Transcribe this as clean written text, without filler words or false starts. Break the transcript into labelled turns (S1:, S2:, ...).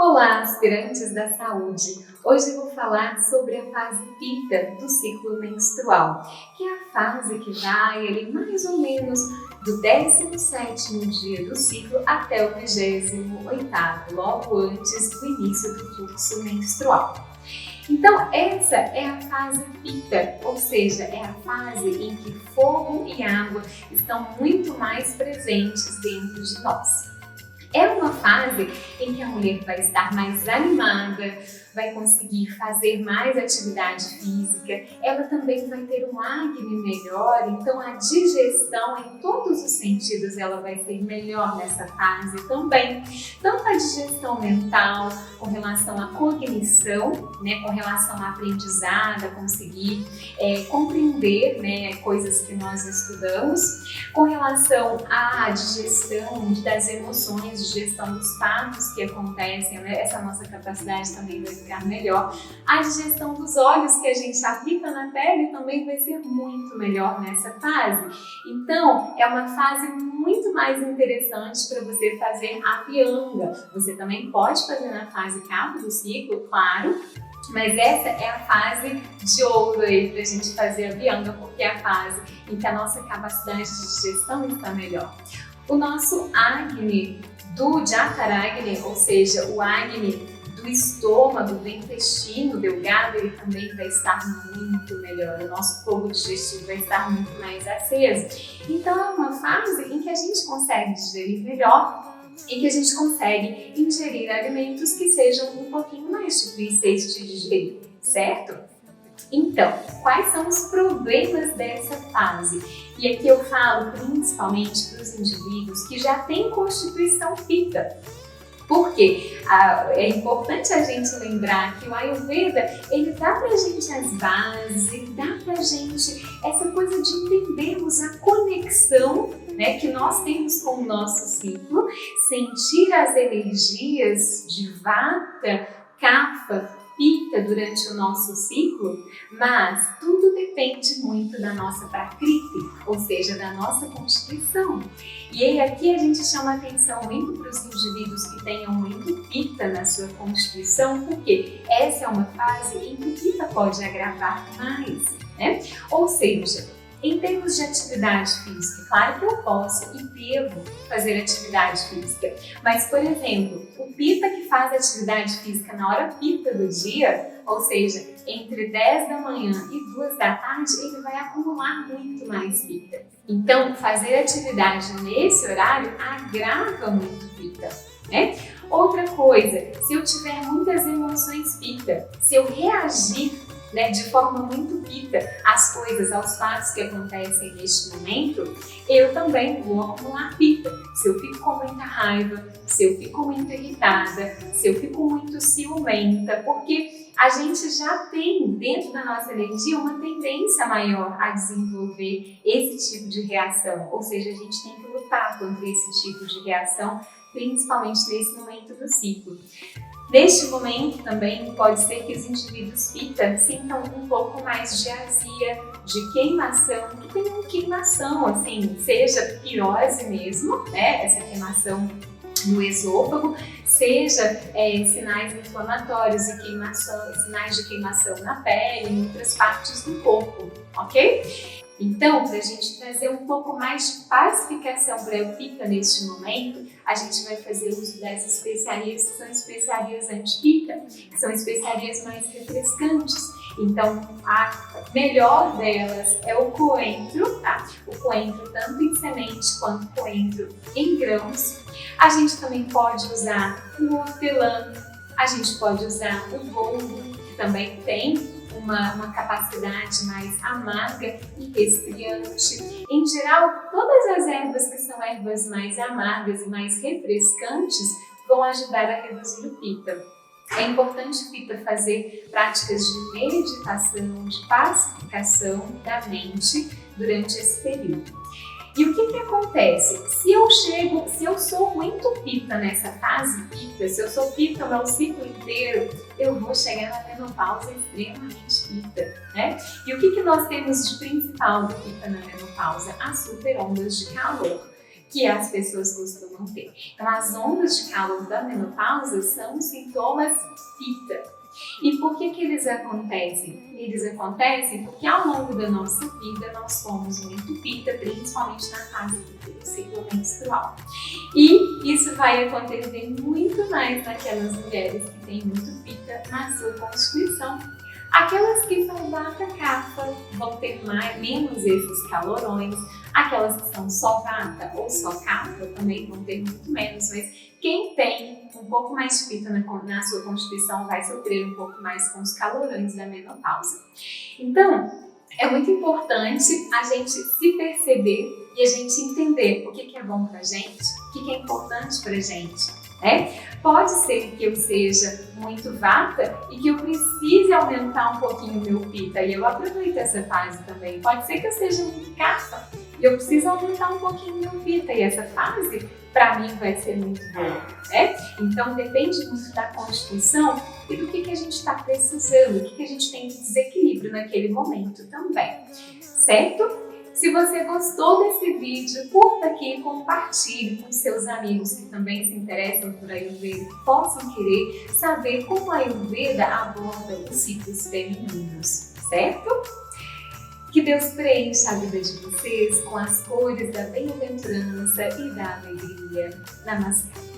S1: Olá, aspirantes da saúde! Hoje eu vou falar sobre a fase Pitta do ciclo menstrual, que é a fase que vai ali mais ou menos do 17º dia do ciclo até o 28º, logo antes do início do fluxo menstrual. Então, essa é a fase Pitta, ou seja, é a fase em que fogo e água estão muito mais presentes dentro de nós. É uma fase em que a mulher vai estar mais animada, vai conseguir fazer mais atividade física, ela também vai ter um acne melhor, então a digestão em todos os sentidos ela vai ser melhor nessa fase também. Tanto a digestão mental, com relação à cognição, com relação à aprendizado, a conseguir compreender coisas que nós estudamos, com relação à digestão das emoções, digestão dos fatos que acontecem, essa nossa capacidade também vai ficar melhor. A digestão dos óleos que a gente aplica na pele também vai ser muito melhor nessa fase. Então, é uma fase muito mais interessante para você fazer a bianga. Você também pode fazer na fase capa do ciclo, claro, mas essa é a fase de ouro aí para a gente fazer a bianga, porque é a fase em que a nossa capacidade de digestão está melhor. O nosso acne do Jatharagni, ou seja, o acne do estômago, do intestino delgado, ele também vai estar muito melhor. O nosso fogo digestivo vai estar muito mais aceso. Então é uma fase em que a gente consegue digerir melhor, em que a gente consegue ingerir alimentos que sejam um pouquinho mais difíceis de digerir, certo? Então, quais são os problemas dessa fase? E aqui eu falo principalmente para os indivíduos que já têm constituição Pitta. Porque é importante a gente lembrar que o Ayurveda, ele dá pra gente as bases, ele dá pra gente essa coisa de entendermos a conexão que nós temos com o nosso ciclo, sentir as energias de Vata, Kapha, Pitta durante o nosso ciclo, mas tudo depende muito da nossa Prakriti, ou seja, da nossa constituição. E aí aqui a gente chama atenção muito para os indivíduos que tenham muito Pitta na sua constituição, porque essa é uma fase em que o Pitta pode agravar mais, Ou seja, em termos de atividade física, claro que eu posso e devo fazer atividade física, mas, por exemplo, o Pitta que faz atividade física na hora Pitta do dia, ou seja, entre 10 da manhã e 2 da tarde, ele vai acumular muito mais Pitta. Então, fazer atividade nesse horário agrava muito Pitta, Outra coisa, se eu tiver muitas emoções Pitta, se eu reagir de forma muito Pitta às coisas, aos fatos que acontecem neste momento, eu também vou acumular Pitta. Se eu fico com muita raiva, se eu fico muito irritada, se eu fico muito ciumenta, porque a gente já tem dentro da nossa energia uma tendência maior a desenvolver esse tipo de reação, ou seja, a gente tem que lutar contra esse tipo de reação, principalmente nesse momento do ciclo. Neste momento também pode ser que os indivíduos Pitta sintam um pouco mais de azia, de queimação, que tenham queimação, assim, seja pirose mesmo, essa queimação no esôfago, seja sinais inflamatórios e queimação, sinais de queimação na pele, em outras partes do corpo, ok? Então, para a gente trazer um pouco mais de pacificação para o Pitta neste momento, a gente vai fazer uso das especiarias que são especiarias anti-Pitta, que são especiarias mais refrescantes. Então, a melhor delas é o coentro, tá? O coentro tanto em semente quanto coentro em grãos. A gente também pode usar o hortelã, a gente pode usar o boldo, que também tem uma capacidade mais amarga e resfriante. Em geral, todas as ervas que são ervas mais amargas e mais refrescantes vão ajudar a reduzir o Pitta. É importante o Pitta fazer práticas de meditação, de pacificação da mente durante esse período. E o que acontece? Se eu sou muito Pitta nessa fase Pitta, se eu sou Pitta o meu ciclo inteiro, eu vou chegar na menopausa extremamente Pitta, E o que nós temos de principal do Pitta na menopausa? As super ondas de calor, que as pessoas costumam ter. Então, as ondas de calor da menopausa são sintomas Pitta. E por que eles acontecem? Eles acontecem porque ao longo da nossa vida nós somos muito Pitta, principalmente na fase do ciclo menstrual. E isso vai acontecer muito mais naquelas mulheres que têm muito Pitta na sua constituição. Aquelas que são vata kapha vão ter menos esses calorões, aquelas que são só vata ou só kapha também vão ter muito menos, mas quem tem um pouco mais de Pitta na sua constituição vai sofrer um pouco mais com os calorões da menopausa. Então, é muito importante a gente se perceber e a gente entender o que é bom pra gente, o que é importante pra gente. Pode ser que eu seja muito vata e que eu precise aumentar um pouquinho o meu Pitta e eu aproveito essa fase também. Pode ser que eu seja muito kapha e eu preciso aumentar um pouquinho o meu Pitta e essa fase para mim vai ser muito boa. Então depende muito da constituição e do que a gente está precisando, o que a gente tem de desequilíbrio naquele momento também, certo? Se você gostou desse vídeo, curta aqui e compartilhe com seus amigos que também se interessam por Ayurveda, que possam querer saber como a Ayurveda aborda os ciclos femininos, certo? Que Deus preencha a vida de vocês com as cores da bem-aventurança e da alegria. Namastê!